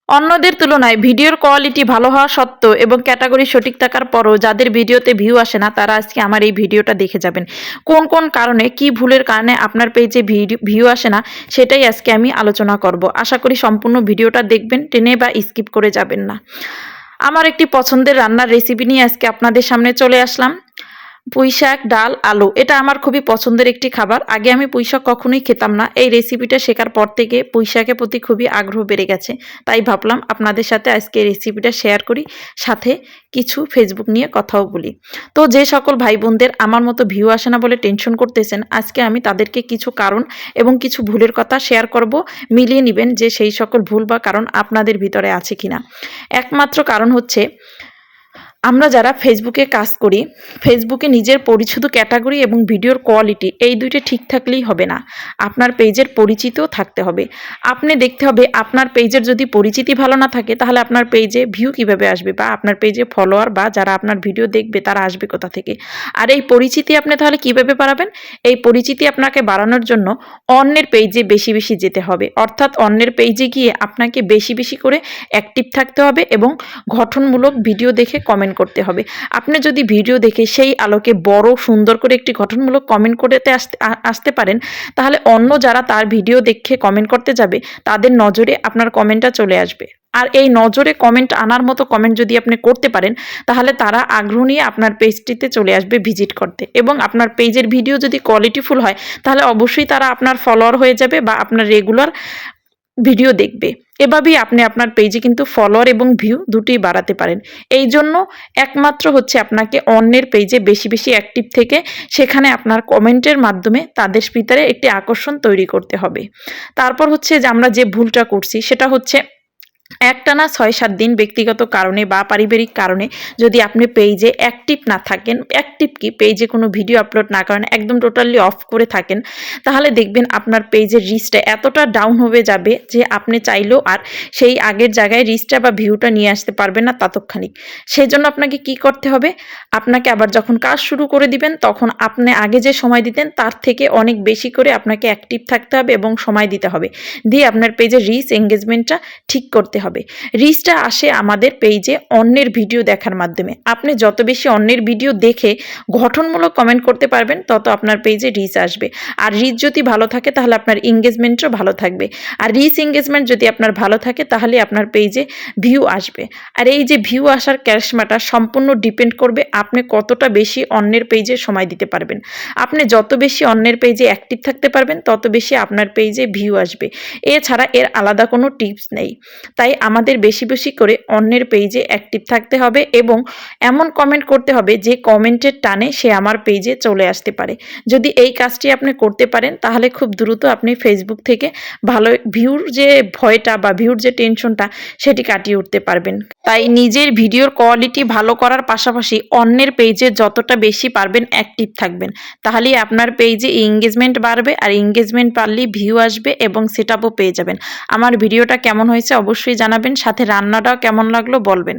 অন্যদের তুলনায় ভিডিওর কোয়ালিটি ভালো হওয়া সত্ত্বেও এবং ক্যাটাগরি সঠিক থাকার পরও যাদের ভিডিওতে ভিউ আসে না তারা আজকে আমার এই ভিডিওটা দেখে যাবেন। কোন কোন কারণে, কি ভুলের কারণে আপনার পেজে ভিউ আসে না সেটাই আজকে আমি আলোচনা করব। আশা করি সম্পূর্ণ ভিডিওটা দেখবেন, টেনে বা স্কিপ করে যাবেন না। আমার একটি পছন্দের রান্নার রেসিপি নিয়ে আজকে আপনাদের সামনে চলে আসলাম। পুঁইশাক, ডাল, আলু, এটা আমার খুবই পছন্দের একটি খাবার। আগে আমি পুঁইশাক কখনোই খেতাম না। এই রেসিপিটা শেখার পর থেকে পুঁইশাকের প্রতি খুবই আগ্রহ বেড়ে গেছে। তাই ভাবলাম আপনাদের সাথে আজকে এই রেসিপিটা শেয়ার করি, সাথে কিছু ফেসবুক নিয়ে কথাও বলি। তো যে সকল ভাই বোনদের আমার মতো ভিউ আসে না বলে টেনশন করতেছেন, আজকে আমি তাদেরকে কিছু কারণ এবং কিছু ভুলের কথা শেয়ার করব। মিলিয়ে নেবেন যে সেই সকল ভুল বা কারণ আপনাদের ভিতরে আছে কিনা। একমাত্র কারণ হচ্ছে, আমরা যারা ফেসবুকে কাজ করি, ফেসবুকে নিজের পরিচিত ক্যাটাগরি এবং ভিডিওর কোয়ালিটি এই দুইটা ঠিক থাকলেই হবে না, আপনার পেজের পরিচিতিও থাকতে হবে। আপনি দেখতে হবে আপনার পেজের যদি পরিচিতি ভালো না থাকে তাহলে আপনার পেজে ভিউ কিভাবে আসবে, বা আপনার পেজে ফলোয়ার বা যারা আপনার ভিডিও দেখবে তারা আসবে কোথা থেকে। আর এই পরিচিতি আপনি তাহলে কিভাবে বাড়াবেন? এই পরিচিতি আপনাকে বাড়ানোর জন্য অন্যের পেজে বেশি বেশি যেতে হবে, অর্থাৎ অন্যের পেজে গিয়ে আপনাকে বেশি বেশি করে অ্যাক্টিভ থাকতে হবে এবং গঠনমূলক ভিডিও দেখে কমেন্ট করতে হবে। আপনি যদি ভিডিও দেখে সেই আলোকে বড় সুন্দর করে একটি গঠনমূলক কমেন্ট করতে আসতে পারেন, তাহলে অন্য যারা তার ভিডিও দেখে কমেন্ট করতে যাবে তাদের নজরে আপনার কমেন্টটা চলে আসবে। আর এই নজরে কমেন্ট আনার মতো কমেন্ট যদি আপনি করতে পারেন, তাহলে তারা আগ্রহ নিয়ে আপনার পেজটিতে চলে আসবে ভিজিট করতে। এবং আপনার পেজের ভিডিও যদি কোয়ালিটিফুল হয় তাহলে অবশ্যই তারা আপনার ফলোয়ার হয়ে যাবে বা আপনার রেগুলার ভিডিও দেখবে। এভাবেই আপনি আপনার পেজে কিন্তু ফলোয়ার এবং ভিউ দুটোই বাড়াতে পারেন। এই জন্য একমাত্র হচ্ছে আপনাকে অন্যের পেজে বেশি বেশি অ্যাক্টিভ থেকে সেখানে আপনার কমেন্টের মাধ্যমে তাদের ভিতরে একটি আকর্ষণ তৈরি করতে হবে। তারপর হচ্ছে যে আমরা যে ভুলটা করছি সেটা হচ্ছে, একটানা ৬-৭ দিন ব্যক্তিগত কারণে বা পারিবারিক কারণে যদি আপনি পেজে অ্যাক্টিভ না থাকেন, অ্যাক্টিভ কি পেজে কোনো ভিডিও আপলোড না করেন, একদম টোটালি অফ করে থাকেন, তাহলে দেখবেন আপনার পেজের রিচটা এতটা ডাউন হয়ে যাবে যে আপনি চাইলেও আর সেই আগের জায়গায় রিচটা বা ভিউটা নিয়ে আসতে পারবেন না ততক্ষণিক। সেই জন্য আপনাকে কি করতে হবে? আপনাকে আবার যখন কাজ শুরু করে দিবেন তখন আপনি আগে যে সময় দিতেন তার থেকে অনেক বেশি করে আপনাকে অ্যাক্টিভ থাকতে হবে এবং সময় দিতে হবে। দিয়ে আপনার পেজের রিচ এঙ্গেজমেন্টটা ঠিক করতে হবে। রিচটা আসে আমাদের পেজে অন্যের ভিডিও দেখার মাধ্যমে। আপনি যত বেশি অন্যের ভিডিও দেখে গঠনমূলক কমেন্ট করতে পারবেন তত আপনার পেজে রিচ আসবে। আর রিচ যদি ভালো থাকে তাহলে আপনার এঙ্গেজমেন্টও ভালো থাকবে। আর রিচ এঙ্গেজমেন্ট যদি আপনার ভালো থাকে তাহলে আপনার পেজে ভিউ আসবে। আর এই যে ভিউ আসার ক্যারিশমাটা সম্পূর্ণ ডিপেন্ড করবে আপনি কতটা বেশি অন্যের পেজে সময় দিতে পারবেন। আপনি যত বেশি অন্যের পেজে অ্যাক্টিভ থাকতে পারবেন তত বেশি আপনার পেজে ভিউ আসবে। এছাড়া এর আলাদা কোনো টিপস নেই। তাই আমাদের বেশি বেশি করে অন্যের পেজে অ্যাক্টিভ থাকতে হবে এবং এমন কমেন্ট করতে হবে যে কমেন্টের টানে সে আমার পেজে চলে আসতে পারে। যদি এই কাজটি আপনি করতে পারেন তাহলে খুব দ্রুত আপনি ফেসবুক থেকে ভালো ভিউর যে ভয়টা বা ভিউর যে টেনশনটা সেটি কাটিয়ে উঠতে পারবেন। তাই নিজের ভিডিওর কোয়ালিটি ভালো করার পাশাপাশি অন্যের পেজে যতটা বেশি পারবেন অ্যাক্টিভ থাকবেন, তাহলেই আপনার পেজে এঙ্গেজমেন্ট বাড়বে। আর এঙ্গেজমেন্ট বাড়লেই ভিউ আসবে এবং সেটআপও পেয়ে যাবেন। আমার ভিডিওটা কেমন হয়েছে অবশ্যই জানাবেন, সাথে রান্নাটাও কেমন লাগলো বলবেন।